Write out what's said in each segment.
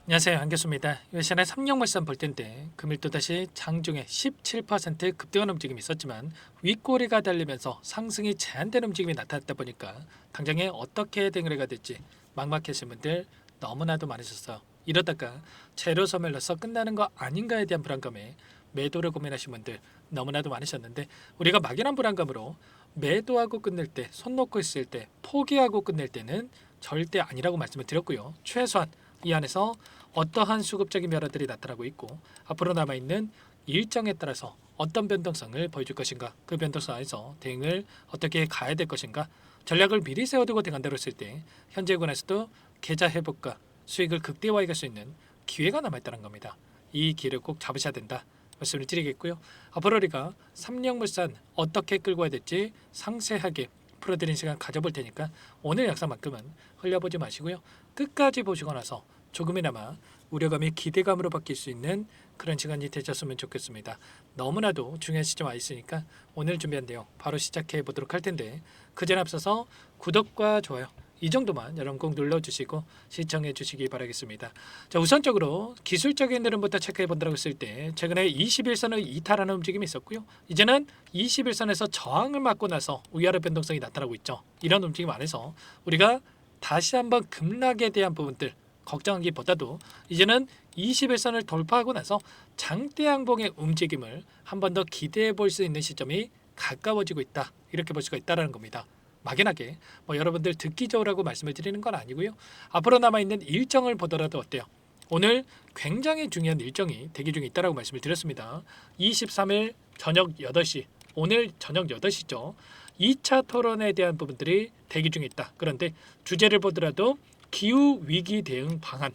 안녕하세요. 안교수입니다. 요시안의 3령물산 볼 텐데 금일 또다시 장중에 17% 급등한 움직임이 있었지만 윗꼬리가 달리면서 상승이 제한된 움직임이 나타났다 보니까 당장에 어떻게 대응을 될지 막막하신 분들 너무나도 많으셨어요. 이러다가 재료 소멸로서 끝나는 거 아닌가에 대한 불안감에 매도를 고민하신 분들 너무나도 많으셨는데, 우리가 막연한 불안감으로 매도하고 끝낼 때, 손 놓고 있을 때, 포기하고 끝낼 때는 절대 아니라고 말씀을 드렸고요. 최소한 이 안에서 어떠한 수급적인 변화들이 나타나고 있고 앞으로 남아있는 일정에 따라서 어떤 변동성을 보여줄 것인가, 그 변동성 안에서 대응을 어떻게 가야 될 것인가, 전략을 미리 세워두고 대응한다고 했을 때 현재 구간에서도 계좌 회복과 수익을 극대화할 수 있는 기회가 남아있다는 겁니다. 이 기회를 꼭 잡으셔야 된다 말씀을 드리겠고요. 앞으로 우리가 삼령물산 어떻게 끌고 와야 될지 상세하게 풀어드린 시간 가져볼 테니까 오늘 영상만큼은 흘려보지 마시고요. 끝까지 보시고 나서 조금이나마 우려감이 기대감으로 바뀔 수 있는 그런 시간이 되셨으면 좋겠습니다. 너무나도 중요한 시점 와 있으니까 오늘 준비한 내용 바로 시작해 보도록 할 텐데, 그전 앞서서 구독과 좋아요 이 정도만 여러분 꼭 눌러주시고 시청해 주시기 바라겠습니다. 자, 우선적으로 기술적인 흐름부터 체크해 본다고 했을 때 최근에 21선을 이탈하는 움직임이 있었고요. 이제는 21선에서 저항을 맞고 나서 위아래 변동성이 나타나고 있죠. 이런 움직임 안에서 우리가 다시 한번 급락에 대한 부분들 걱정하기보다도 이제는 21선을 돌파하고 나서 장대 양봉의 움직임을 한 번 더 기대해 볼 수 있는 시점이 가까워지고 있다, 이렇게 볼 수가 있다는 겁니다. 막연하게 여러분들 듣기 좋으라고 말씀을 드리는 건 아니고요. 앞으로 남아있는 일정을 보더라도 어때요? 오늘 굉장히 중요한 일정이 대기 중에 있다고 말씀을 드렸습니다. 23일 저녁 8시, 오늘 저녁 8시죠. 2차 토론에 대한 부분들이 대기 중에 있다. 그런데 주제를 보더라도 기후위기 대응 방안,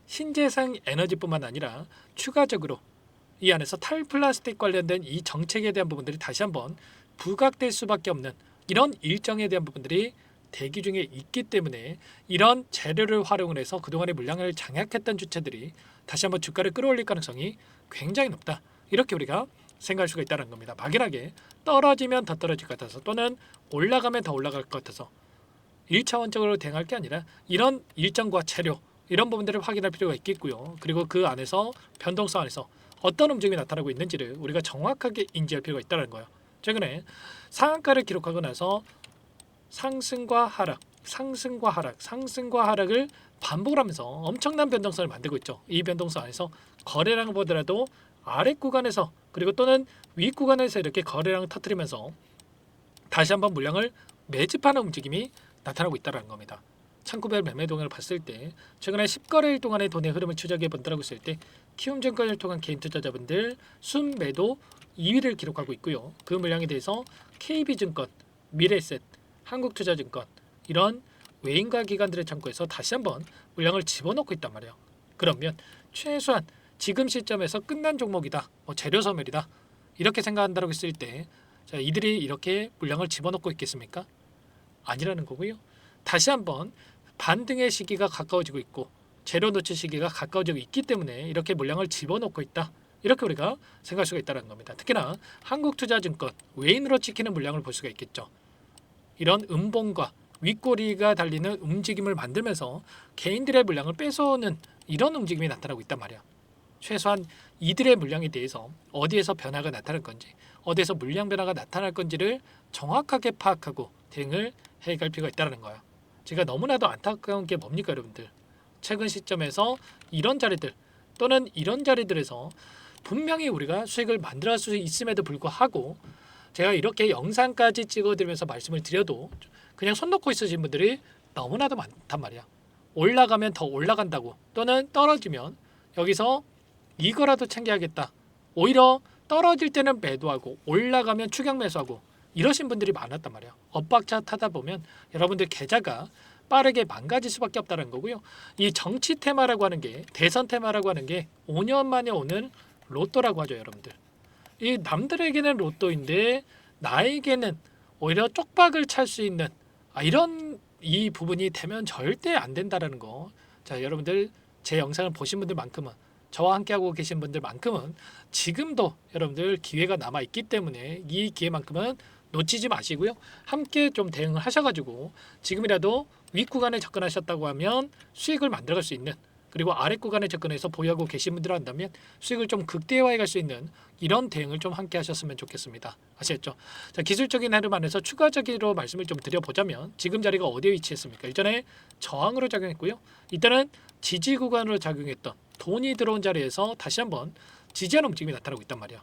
신재생 에너지뿐만 아니라 추가적으로 이 안에서 탈플라스틱 관련된 이 정책에 대한 부분들이 다시 한번 부각될 수밖에 없는 이런 일정에 대한 부분들이 대기 중에 있기 때문에 이런 재료를 활용을 해서 그동안의 물량을 장악했던 주체들이 다시 한번 주가를 끌어올릴 가능성이 굉장히 높다, 이렇게 우리가 생각할 수가 있다는 겁니다. 막연하게 떨어지면 더 떨어질 것 같아서 또는 올라가면 더 올라갈 것 같아서 1차원적으로 대응할 게 아니라 이런 일정과 재료, 이런 부분들을 확인할 필요가 있겠고요. 그리고 그 안에서 변동성 안에서 어떤 움직임이 나타나고 있는지를 우리가 정확하게 인지할 필요가 있다는 거예요. 최근에 상한가를 기록하고 나서 상승과 하락, 상승과 하락, 상승과 하락을 반복을 하면서 엄청난 변동성을 만들고 있죠. 이 변동성 안에서 거래량을 보더라도 아래 구간에서 그리고 또는 위 구간에서 이렇게 거래량을 터뜨리면서 다시 한번 물량을 매집하는 움직임이 나타나고 있다는 겁니다. 창구별 매매 동향을 봤을 때 최근에 10거래일 동안의 돈의 흐름을 추적해 본다고 했을 때 키움증권을 통한 개인 투자자분들 순매도 2위를 기록하고 있고요. 그 물량에 대해서 KB증권, 미래에셋, 한국투자증권 이런 외인과 기관들의 창구에서 다시 한번 물량을 집어넣고 있단 말이에요. 그러면 최소한 지금 시점에서 끝난 종목이다, 재료 소멸이다, 이렇게 생각한다고 했을 때 자, 이들이 이렇게 물량을 집어넣고 있겠습니까? 아니라는 거고요. 다시 한번 반등의 시기가 가까워지고 있고 재료 노출 시기가 가까워지고 있기 때문에 이렇게 물량을 집어넣고 있다, 이렇게 우리가 생각할 수가 있다는 겁니다. 특히나 한국투자증권 외인으로 찍히는 물량을 볼 수가 있겠죠. 이런 음봉과 윗꼬리가 달리는 움직임을 만들면서 개인들의 물량을 뺏어오는 이런 움직임이 나타나고 있단 말이야. 최소한 이들의 물량에 대해서 어디에서 변화가 나타날 건지, 어디에서 물량 변화가 나타날 건지를 정확하게 파악하고 대응을 해갈 필요가 있다는 거예요. 제가 너무나도 안타까운 게 뭡니까, 여러분들? 최근 시점에서 이런 자리들 또는 이런 자리들에서 분명히 우리가 수익을 만들어갈 수 있음에도 불구하고 제가 이렇게 영상까지 찍어드리면서 말씀을 드려도 그냥 손 놓고 있으신 분들이 너무나도 많단 말이야. 올라가면 더 올라간다고, 또는 떨어지면 여기서 이거라도 챙겨야겠다, 오히려 떨어질 때는 매도하고 올라가면 추격 매수하고 이러신 분들이 많았단 말이에요. 엇박자 타다 보면 여러분들 계좌가 빠르게 망가질 수밖에 없다는 거고요. 이 정치 테마라고 하는 게, 대선 테마라고 하는 게 5년 만에 오는 로또라고 하죠, 여러분들. 이 남들에게는 로또인데 나에게는 오히려 쪽박을 찰 수 있는 이런 이 부분이 되면 절대 안 된다라는 거. 자, 여러분들 제 영상을 보신 분들만큼은, 저와 함께하고 계신 분들만큼은 지금도 여러분들 기회가 남아 있기 때문에 이 기회만큼은 놓치지 마시고요. 함께 좀 대응을 하셔가지고 지금이라도 윗구간에 접근하셨다고 하면 수익을 만들어갈 수 있는 그리고 아래 구간에 접근해서 보유하고 계신 분들 한다면 수익을 좀 극대화해 갈 수 있는 이런 대응을 좀 함께 하셨으면 좋겠습니다. 아시겠죠? 자, 기술적인 흐름 안에서 추가적으로 말씀을 좀 드려보자면 지금 자리가 어디에 위치했습니까? 일전에 저항으로 작용했고요. 이때는 지지 구간으로 작용했던 돈이 들어온 자리에서 다시 한번 지지하는 움직임이 나타나고 있단 말이야.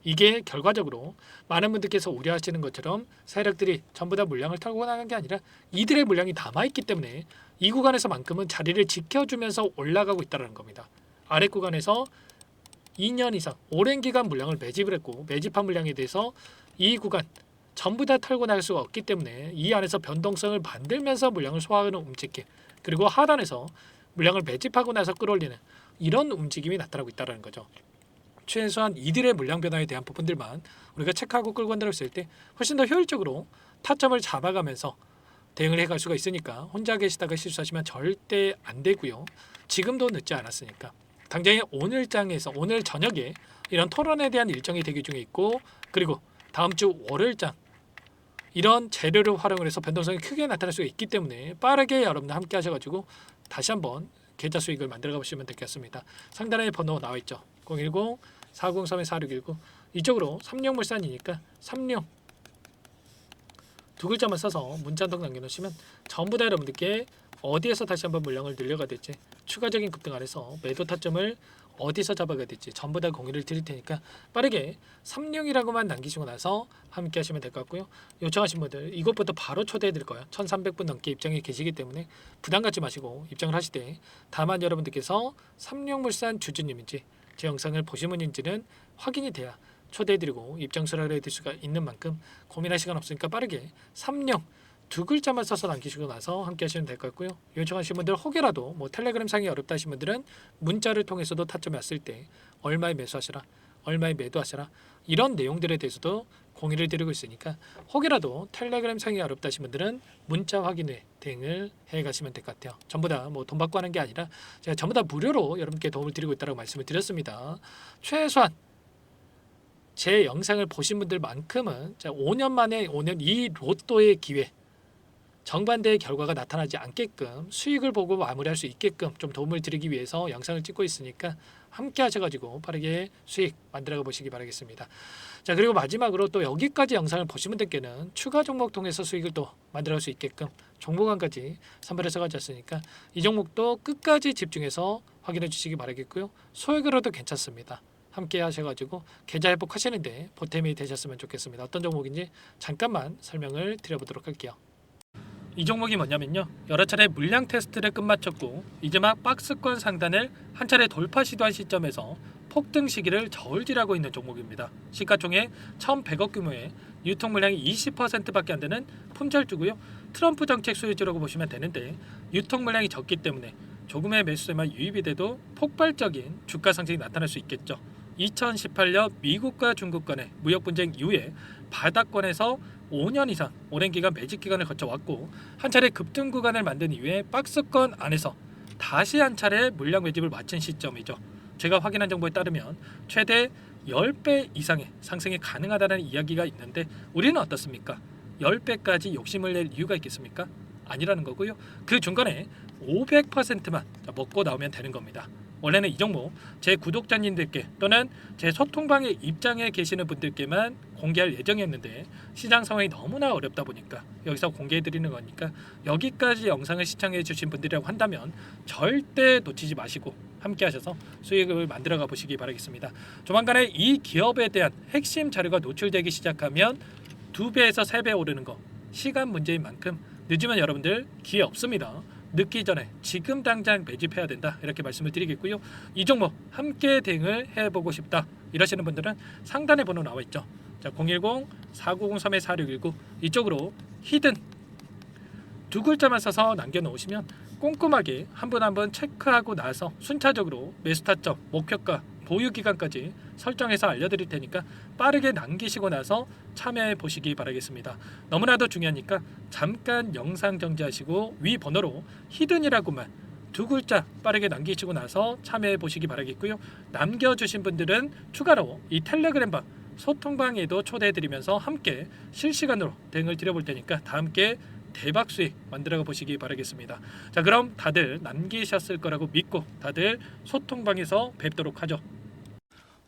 이게 결과적으로 많은 분들께서 우려하시는 것처럼 세력들이 전부 다 물량을 털고 나간 게 아니라 이들의 물량이 남아있기 때문에 이 구간에서만큼은 자리를 지켜주면서 올라가고 있다는 겁니다. 아래 구간에서 2년 이상 오랜 기간 물량을 매집을 했고 매집한 물량에 대해서 이 구간 전부 다 털고 나갈 수가 없기 때문에 이 안에서 변동성을 만들면서 물량을 소화하는 움직임, 그리고 하단에서 물량을 매집하고 나서 끌어올리는 이런 움직임이 나타나고 있다는 거죠. 최소한 이들의 물량 변화에 대한 부분들만 우리가 체크하고 끌고 간다고 했을 때 훨씬 더 효율적으로 타점을 잡아가면서 대응을 해갈 수가 있으니까 혼자 계시다가 실수하시면 절대 안 되고요. 지금도 늦지 않았으니까 당장에 오늘 장에서 오늘 저녁에 이런 토론에 대한 일정이 대기 중에 있고, 그리고 다음 주 월요일장 이런 재료를 활용을 해서 변동성이 크게 나타날 수가 있기 때문에 빠르게 여러분들 함께 하셔가지고 다시 한번 계좌 수익을 만들어 가보시면 되겠습니다. 상단에 번호 나와 있죠. 010-403-4619 이쪽으로 삼룡물산이니까 삼룡 두 글자만 써서 문자 한 통 남겨놓으시면 전부 다 여러분들께 어디에서 다시 한번 물량을 늘려가 될지, 추가적인 급등 안에서 매도 타점을 어디서 잡아가 될지 전부 다 공유를 드릴 테니까 빠르게 삼룡이라고만 남기시고 나서 함께 하시면 될 것 같고요. 요청하신 분들 이것부터 바로 초대해 드릴 거예요. 1300분 넘게 입장에 계시기 때문에 부담 갖지 마시고 입장을 하실 때 다만 여러분들께서 삼룡물산 주주님인지 제 영상을 보신 분인지는 확인이 돼야 초대해드리고 입장 수락을 해드릴 수가 있는 만큼 고민할 시간 없으니까 빠르게 삼룡 두 글자만 써서 남기시고 나서 함께 하시면 될 것 같고요. 요청하신 분들 혹여라도 텔레그램 상이 어렵다 하신 분들은 문자를 통해서도 타점이 왔을 때 얼마에 매수하시라, 얼마에 매도하시라 이런 내용들에 대해서도 공유를 드리고 있으니까 혹여라도 텔레그램 상이 어렵다 하신 분들은 문자 확인에 대응을 해가시면 될 것 같아요. 전부 다 돈 받고 하는 게 아니라 제가 전부 다 무료로 여러분께 도움을 드리고 있다고 말씀을 드렸습니다. 최소한 제 영상을 보신 분들만큼은 5년 만에 오는 이 로또의 기회, 정반대의 결과가 나타나지 않게끔 수익을 보고 마무리할 수 있게끔 좀 도움을 드리기 위해서 영상을 찍고 있으니까 함께 하셔가지고 빠르게 수익 만들어가 보시기 바라겠습니다. 자, 그리고 마지막으로 또 여기까지 영상을 보신 분들께는 추가 종목 통해서 수익을 또 만들어갈 수 있게끔 종목안까지 선별해서 가져왔으니까 이 종목도 끝까지 집중해서 확인해 주시기 바라겠고요. 소액으로도 괜찮습니다. 함께 하셔가지고 계좌 회복하시는데 보탬이 되셨으면 좋겠습니다. 어떤 종목인지 잠깐만 설명을 드려보도록 할게요. 이 종목이 뭐냐면요, 여러 차례 물량 테스트를 끝마쳤고 이제 막 박스권 상단을 한 차례 돌파 시도한 시점에서 폭등 시기를 저울질하고 있는 종목입니다. 시가총액 1,100억 규모의 유통 물량이 20%밖에 안 되는 품절주고요. 트럼프 정책 수혜주라고 보시면 되는데 유통 물량이 적기 때문에 조금의 매수세만 유입이 돼도 폭발적인 주가 상승이 나타날 수 있겠죠. 2018년 미국과 중국 간의 무역 분쟁 이후에 바닥권에서 5년 이상 오랜 기간 매집 기간을 거쳐왔고 한 차례 급등 구간을 만든 이후에 박스권 안에서 다시 한 차례 물량 매집을 마친 시점이죠. 제가 확인한 정보에 따르면 최대 10배 이상의 상승이 가능하다는 이야기가 있는데 우리는 어떻습니까? 10배까지 욕심을 낼 이유가 있겠습니까? 아니라는 거고요. 그 중간에 500%만 먹고 나오면 되는 겁니다. 원래는 이 종목 제 구독자님들께 또는 제 소통방에 입장해 계시는 분들께만 공개할 예정이었는데 시장 상황이 너무나 어렵다 보니까 여기서 공개해 드리는 거니까 여기까지 영상을 시청해 주신 분들이라고 한다면 절대 놓치지 마시고 함께 하셔서 수익을 만들어 가 보시기 바라겠습니다. 조만간에 이 기업에 대한 핵심 자료가 노출되기 시작하면 2배에서 3배 오르는 거 시간 문제인 만큼 늦으면 여러분들 기회 없습니다. 늦기 전에 지금 당장 매집해야 된다 이렇게 말씀을 드리겠고요. 이 종목 함께 대응을 해보고 싶다 이러시는 분들은 상단에 번호 나와 있죠. 자, 010-4903-4619 이쪽으로 히든 두 글자만 써서 남겨놓으시면 꼼꼼하게 한 분 한 분 체크하고 나서 순차적으로 매수 타점, 목표가, 보유 기간까지 설정해서 알려드릴 테니까 빠르게 남기시고 나서 참여해 보시기 바라겠습니다. 너무나도 중요하니까 잠깐 영상 정지하시고 위 번호로 히든이라고만 두 글자 빠르게 남기시고 나서 참여해 보시기 바라겠고요. 남겨주신 분들은 추가로 이 텔레그램방 소통방에도 초대해 드리면서 함께 실시간으로 대응을 드려볼 테니까 다 함께 대박 수익 만들어 보시기 바라겠습니다. 자, 그럼 다들 남기셨을 거라고 믿고 다들 소통방에서 뵙도록 하죠.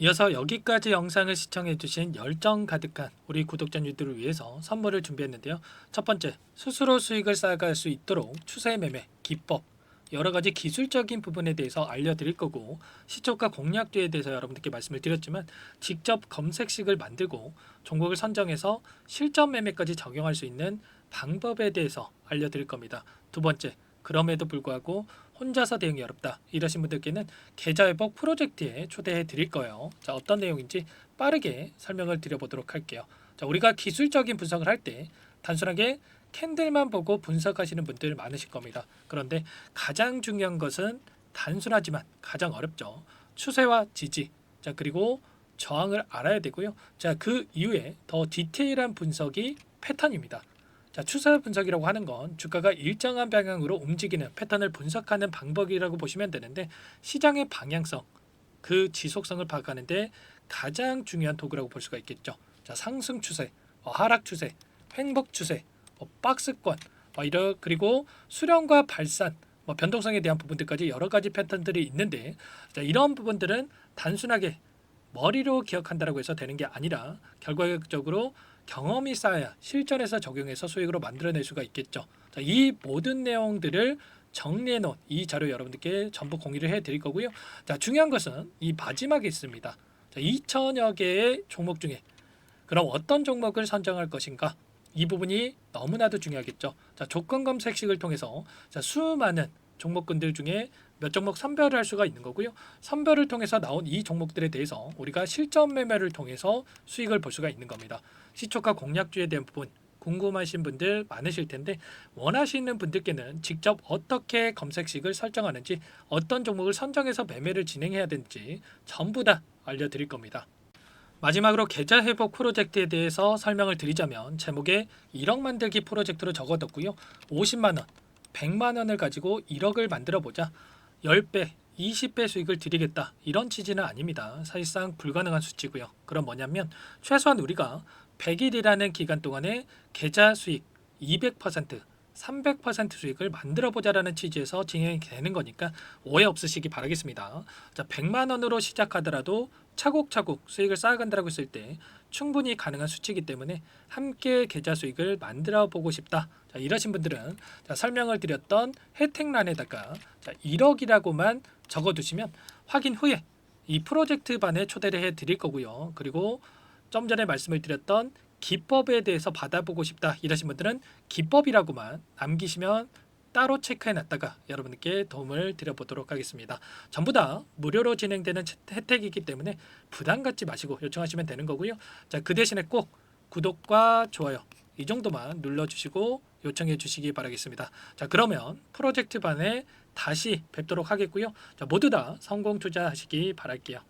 이어서 여기까지 영상을 시청해주신 열정 가득한 우리 구독자님들을 위해서 선물을 준비했는데요. 첫 번째, 스스로 수익을 쌓아갈 수 있도록 추세 매매 기법, 여러 가지 기술적인 부분에 대해서 알려드릴 거고, 시초가 공략주에 대해서 여러분들께 말씀을 드렸지만 직접 검색식을 만들고 종목을 선정해서 실전 매매까지 적용할 수 있는 방법에 대해서 알려드릴 겁니다. 두 번째, 그럼에도 불구하고 혼자서 대응이 어렵다 이러신 분들께는 계좌회복 프로젝트에 초대해 드릴 거예요. 자, 어떤 내용인지 빠르게 설명을 드려보도록 할게요. 자, 우리가 기술적인 분석을 할 때 단순하게 캔들만 보고 분석하시는 분들 많으실 겁니다. 그런데 가장 중요한 것은 단순하지만 가장 어렵죠. 추세와 지지, 자, 그리고 저항을 알아야 되고요. 자, 그 이후에 더 디테일한 분석이 패턴입니다. 자, 추세 분석이라고 하는 건 주가가 일정한 방향으로 움직이는 패턴을 분석하는 방법이라고 보시면 되는데, 시장의 방향성, 그 지속성을 파악하는데 가장 중요한 도구라고 볼 수가 있겠죠. 자, 상승 추세, 하락 추세, 횡복 추세, 박스권, 그리고 수렴과 발산, 변동성에 대한 부분들까지 여러 가지 패턴들이 있는데, 자, 이런 부분들은 단순하게 머리로 기억한다라고 해서 되는 게 아니라 결과적으로 경험이 쌓아야 실전에서 적용해서 수익으로 만들어낼 수가 있겠죠. 자, 이 모든 내용들을 정리해 놓은 이 자료 여러분들께 전부 공유를 해 드릴 거고요. 자, 중요한 것은 이 마지막에 있습니다. 자, 2천여 개의 종목 중에 그럼 어떤 종목을 선정할 것인가? 이 부분이 너무나도 중요하겠죠. 자, 조건 검색식을 통해서 자, 수많은 종목군들 중에 몇 종목 선별을 할 수가 있는 거고요. 선별을 통해서 나온 이 종목들에 대해서 우리가 실전 매매를 통해서 수익을 볼 수가 있는 겁니다. 시초가 공략주에 대한 부분 궁금하신 분들 많으실 텐데, 원하시는 분들께는 직접 어떻게 검색식을 설정하는지, 어떤 종목을 선정해서 매매를 진행해야 되는지 전부 다 알려드릴 겁니다. 마지막으로 계좌 회복 프로젝트에 대해서 설명을 드리자면, 제목에 1억 만들기 프로젝트로 적어뒀고요. 50만 원, 100만 원을 가지고 1억을 만들어 보자. 10배, 20배 수익을 드리겠다. 이런 취지는 아닙니다. 사실상 불가능한 수치고요. 그럼 뭐냐면 최소한 우리가 100일이라는 기간 동안에 계좌 수익 200%, 300% 수익을 만들어 보자라는 취지에서 진행이 되는 거니까 오해 없으시기 바라겠습니다. 자, 100만 원으로 시작하더라도 차곡차곡 수익을 쌓아간다고 했을 때 충분히 가능한 수치이기 때문에 함께 계좌 수익을 만들어 보고 싶다. 자, 이러신 분들은 자, 설명을 드렸던 혜택란에다가 자, 1억이라고만 적어두시면 확인 후에 이 프로젝트 반에 초대를 해 드릴 거고요. 그리고 좀 전에 말씀을 드렸던 기법에 대해서 받아보고 싶다 이러신 분들은 기법이라고만 남기시면 따로 체크해 놨다가 여러분께 도움을 드려보도록 하겠습니다. 전부 다 무료로 진행되는 혜택이기 때문에 부담 갖지 마시고 요청하시면 되는 거고요. 자, 그 대신에 꼭 구독과 좋아요 이 정도만 눌러주시고 요청해 주시기 바라겠습니다. 자, 그러면 프로젝트 반에 다시 뵙도록 하겠고요. 자, 모두 다 성공 투자하시기 바랄게요.